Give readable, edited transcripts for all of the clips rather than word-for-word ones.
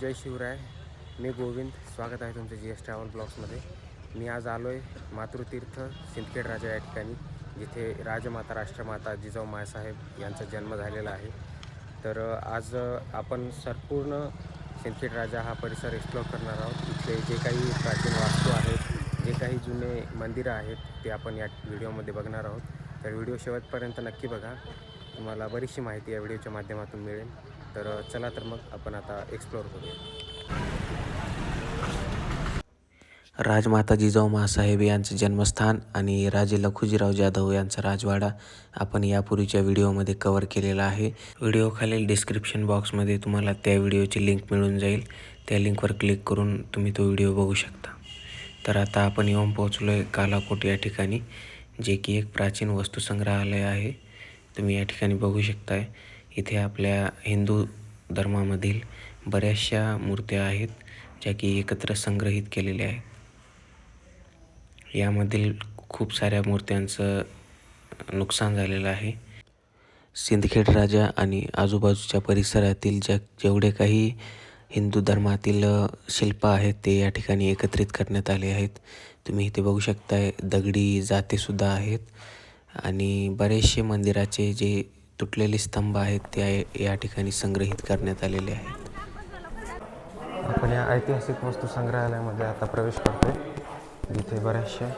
जय शिवराय. मी गोविंद. स्वागत आहे तुमचं GS ट्रॅव्हल ब्लॉग्समध्ये. मी आज आलो आहे मातृतीर्थ सिंदखेड राजा या ठिकाणी, जिथे राजमाता राष्ट्रमाता जिजाऊ माँसाहेब यांचा जन्म झालेला आहे. तर आज आपण संपूर्ण सिंदखेड राजा हा परिसर एक्सप्लोअर करणार आहोत. इथले जे काही प्राचीन वास्तू आहेत, जे काही जुने मंदिरं आहेत, ते आपण या व्हिडिओमध्ये बघणार आहोत. तर व्हिडिओ शेवटपर्यंत नक्की बघा. तुम्हाला बरीचशी माहिती या व्हिडिओच्या माध्यमातून मिळेल. तर चला तर मग आपण आता एक्सप्लोअर करूया. राजमाता जिजाऊ माँसाहेब यांचं जन्मस्थान आणि राजे लखुजीराव जाधव यांचा राजवाडा आपण यापूर्वीच्या व्हिडिओमध्ये कव्हर केलेला आहे. व्हिडिओखालील डिस्क्रिप्शन बॉक्समध्ये तुम्हाला त्या व्हिडिओची लिंक मिळून जाईल. त्या लिंकवर क्लिक करून तुम्ही तो व्हिडिओ बघू शकता. तर आता आपण येऊन पोहोचलो आहे कालाकोट या ठिकाणी, जे की एक प्राचीन वस्तुसंग्रहालय आहे. तुम्ही या ठिकाणी बघू शकताय. इथे आपल्या हिंदू धर्मामधील बऱ्याचशा मूर्त्या आहेत, ज्या की एकत्र संग्रहित केलेल्या आहेत. यामधील खूप साऱ्या मूर्त्यांचं नुकसान झालेलं आहे. सिंदखेड राजा आणि आजूबाजूच्या परिसरातील जेवढे काही हिंदू धर्मातील शिल्प आहेत, ते या ठिकाणी एकत्रित करण्यात आले आहेत. तुम्ही इथे बघू शकताय दगडी जातेसुद्धा आहेत आणि बरेचसे मंदिराचे जे तुटलेले स्तंभ आहेत ते या ठिकाणी संग्रहित करण्यात आलेले आहेत. आपण या ऐतिहासिक वस्तू संग्रहालयामध्ये आता प्रवेश करतो, जिथे बऱ्याचशा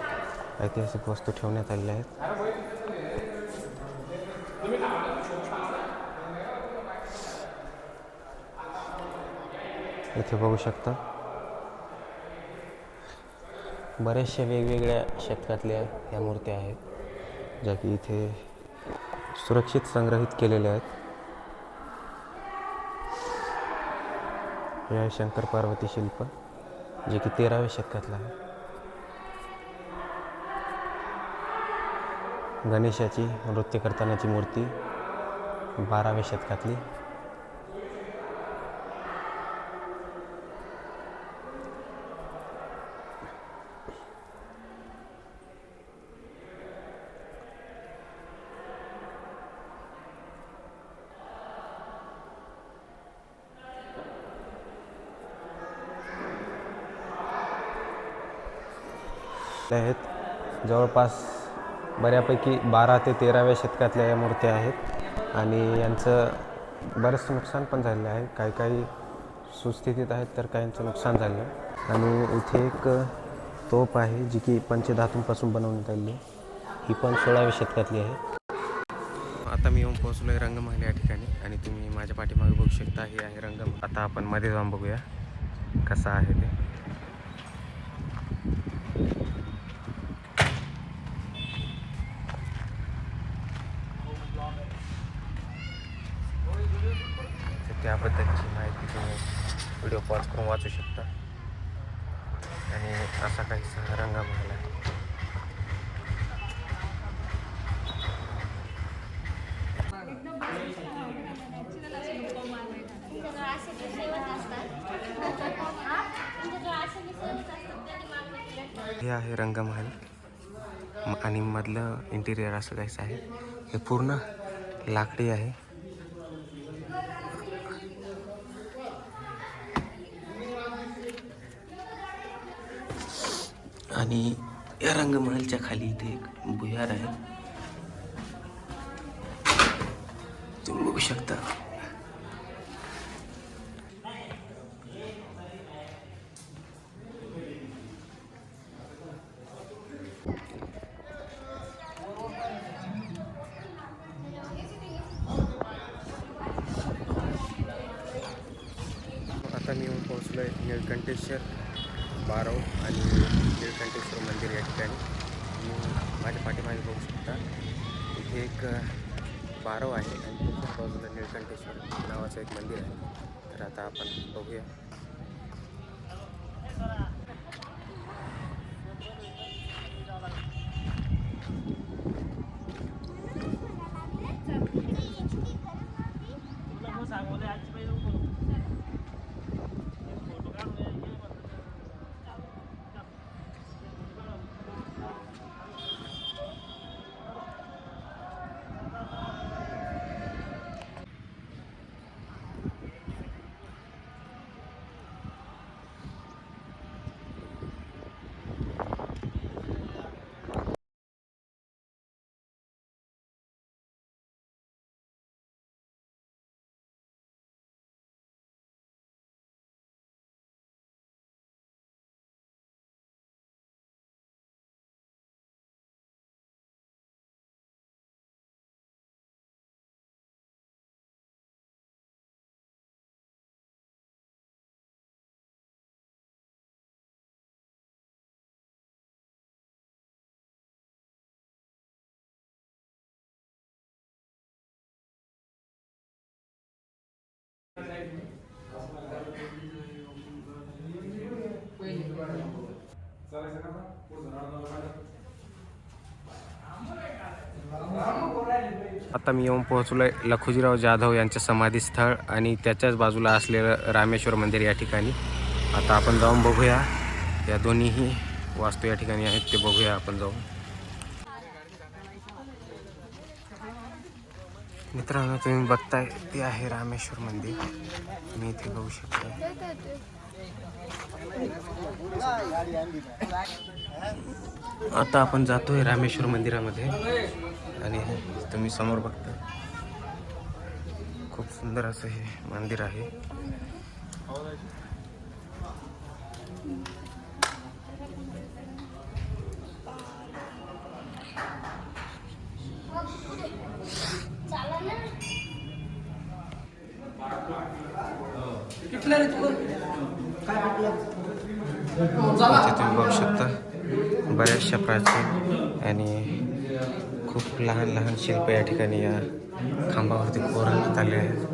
ऐतिहासिक वस्तू ठेवण्यात आलेल्या आहेत. इथे बघू शकता बऱ्याचशा वेगवेगळ्या शतकातल्या ह्या मूर्त्या आहेत, ज्या की इथे सुरक्षित संग्रहित केलेल्या आहेत. हे आहे शंकर पार्वती शिल्प, जे की 13व्या शतकातलं आहे. गणेशाची नृत्य करतानाची मूर्ती 12व्या शतकातली. आहेत जवळपास बऱ्यापैकी 12 ते 13व्या शतकातल्या या मूर्त्या आहेत आणि यांचं बरंचसं नुकसान पण झालेलं आहे. काही सुस्थितीत आहेत, तर काहींचं नुकसान झालं आहे. आणि इथे एक तोफ आहे, जी की पंचधातूंपासून बनवण्यात आलेली. ही पण 16व्या शतकातली आहे. आता मी येऊन पोहोचलो आहे रंगमहल या ठिकाणी आणि तुम्ही माझ्या पाठीमागे बघू शकता, हे आहे रंगमहल. आता आपण मध्ये जाऊन बघूया कसं आहे ते. त्याबद्दलची माहिती तुम्ही व्हिडिओ पॉज करून वाचू शकता. आणि असा काहीसा रंगमहल आहे. हे आहे रंगमहल आणि मधलं इंटिरियर असं काहीच आहे. हे पूर्ण लाकडी आहे. आणि या रंगमहलच्या खाली इथे एक भुयार आहे, तुम्ही बघू शकता. आता मी येऊन पोहोचलो आहे निळकंठेश्वर बारव आणि निळकंठेश्वर मंदिर या ठिकाणी. माझ्या पाठीमागे बघू शकता, इथे एक बारव आहे आणि त्याच्या बाजूला निळकंठेश्वर नावाचं एक मंदिर आहे. तर आता आपण बघूया. आता मी येऊन पोहोचलो आहे लखुजीराव जाधव यांचं समाधीस्थळ आणि त्याच्याच बाजूला असलेलं रामेश्वर मंदिर या ठिकाणी. आता आपण जाऊन बघूया, या दोन्हीही वास्तू या ठिकाणी आहेत ते बघूया आपण जाऊन. मित्रांनो, तुम्ही बघताय ते आहे रामेश्वर मंदिर. तुम्ही इथे बघू शकता. आता आपण जातोय रामेश्वर मंदिरामध्ये आणि तुम्ही समोर बघता खूप सुंदर असं हे मंदिर आहे. इथे तुम्ही बघू शकता बऱ्याचशा प्राचीन आणि खूप लहान लहान शिल्प या ठिकाणी या खांबावरती कोरण्यात आले आहेत.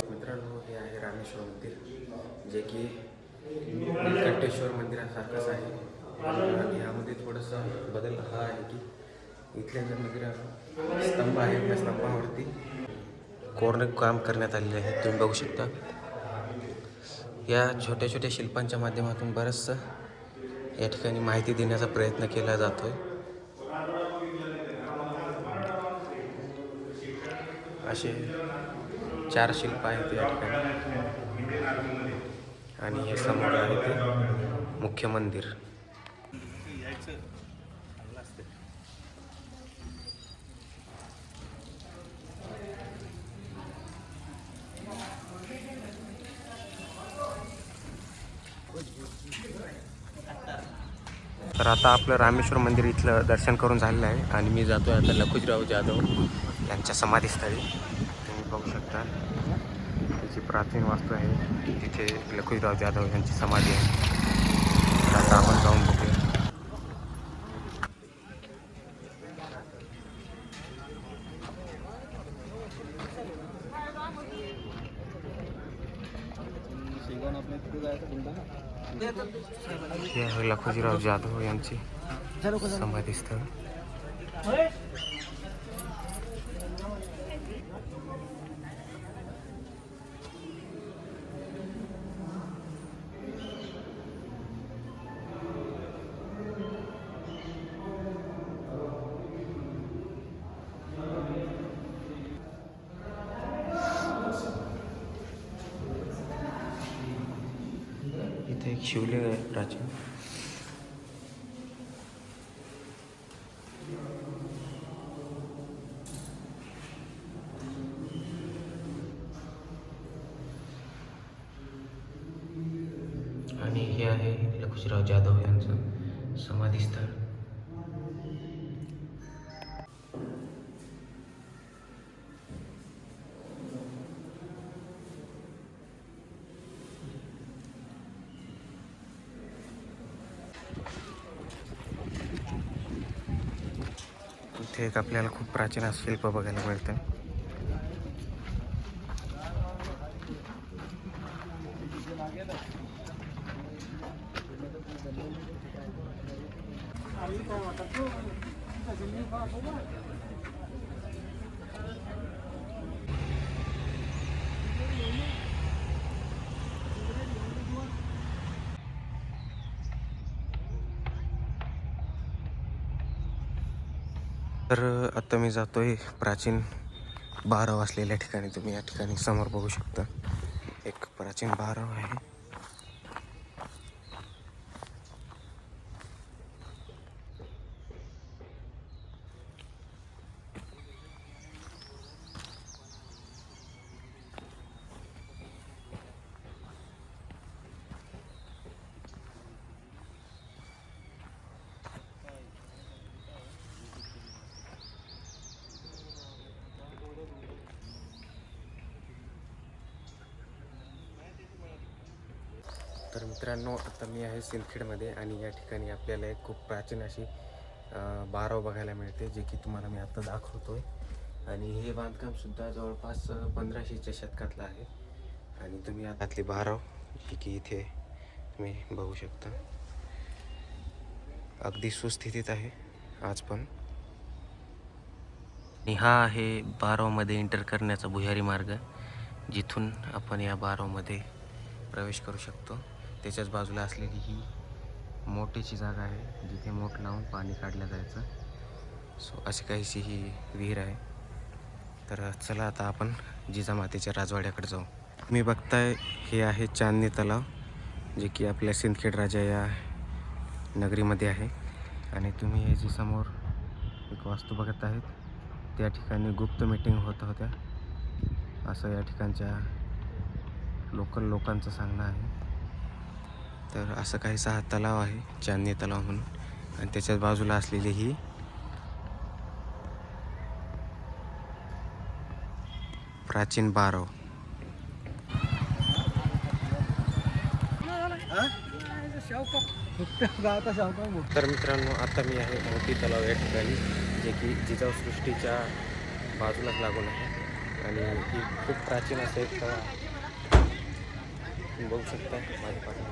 मित्रांनो, हे आहे रामेश्वर मंदिर, जे की नीलकंठेश्वर मंदिरासारखंच आहे. आणि यामध्ये थोडंसं बदल हा आहे की इथल्या ज्या मंदिरात स्तंभ आहेत त्या स्तंभावरती कोरणे काम करण्यात आलेले आहे. तुम्ही बघू शकता या छोट्या छोट्या शिल्पांच्या माध्यमातून बरंचसं या ठिकाणी माहिती देण्याचा प्रयत्न केला जातोय. असे 4 शिल्प आहेत या ठिकाणी आणि हे समोर आहे ते मुख्य मंदिर. तर आता आपलं रामेश्वर मंदिर इथलं दर्शन करून झालेलं आहे आणि मी जातो आहे आता लखुजीराव जाधव यांच्या समाधीस्थळी. तुम्ही बघू शकता त्याची प्राचीन वास्तू आहे, तिथे लखुजीराव जाधव यांची समाधी आहे. तर आता आपण जाऊन बघूया. हे आहे लखुजीराव जाधव यांची समाधीस्थळ. इथे एक शिवलिंग आहे प्राचीन. आणि हे आहे लखुजीराव जाधव यांचं समाधीस्थळ. इथे एक आपल्याला खूप प्राचीन असं शिल्प बघायला मिळतं. तर आता मी जातोय प्राचीन बारव असलेल्या ठिकाणी. तुम्ही या ठिकाणी समोर बघू शकता एक प्राचीन बारव आहे. तर मित्रांनो, आता मी आहे सिंदखेडमध्ये आणि या ठिकाणी आपल्याला एक खूप प्राचीन अशी बारव बघायला मिळते, जे की तुम्हाला मी आता दाखवतो आहे. आणि हे बांधकामसुद्धा जवळपास 1500च्या शतकातलं आहे. आणि तुम्ही आतातली बारव जी की इथे तुम्ही बघू शकता, अगदी सुस्थितीत आहे आज पण. आणि हा आहे बारवमध्ये एंटर करण्याचा भुयारी मार्ग, जिथून आपण या बारवमध्ये प्रवेश करू शकतो. त्याच्याच बाजूला असलेली ही मोठीची जागा आहे, जिथे मोठ लावून पाणी काढलं जायचं. सो अशी काहीशी ही विहीर आहे. तर चला आता आपण जिजामातेच्या राजवाड्याकडे जाऊ. मी बघताय हे आहे चांदणी तलाव, जे की आपल्या सिंदखेड राजा या नगरीमध्ये आहे. आणि तुम्ही हे जे समोर एक वास्तू बघत आहेत, त्या ठिकाणी गुप्त मीटिंग होत होत्या, असं या ठिकाणच्या लोकल लोकांचं सांगणं आहे. तर असं काहीसा हा तलाव आहे, चांदणी तलाव म्हणून. आणि त्याच्याच बाजूला असलेली ही प्राचीन बारव. तर मित्रांनो, आता मी आहे मोठी तलाव या ठिकाणी, जे की जिजाऊ सृष्टीच्या बाजूलाच लागून आहे. आणि ही खूप प्राचीन असं एक तलाव तुम्ही बघू शकता माझ्या पाठी.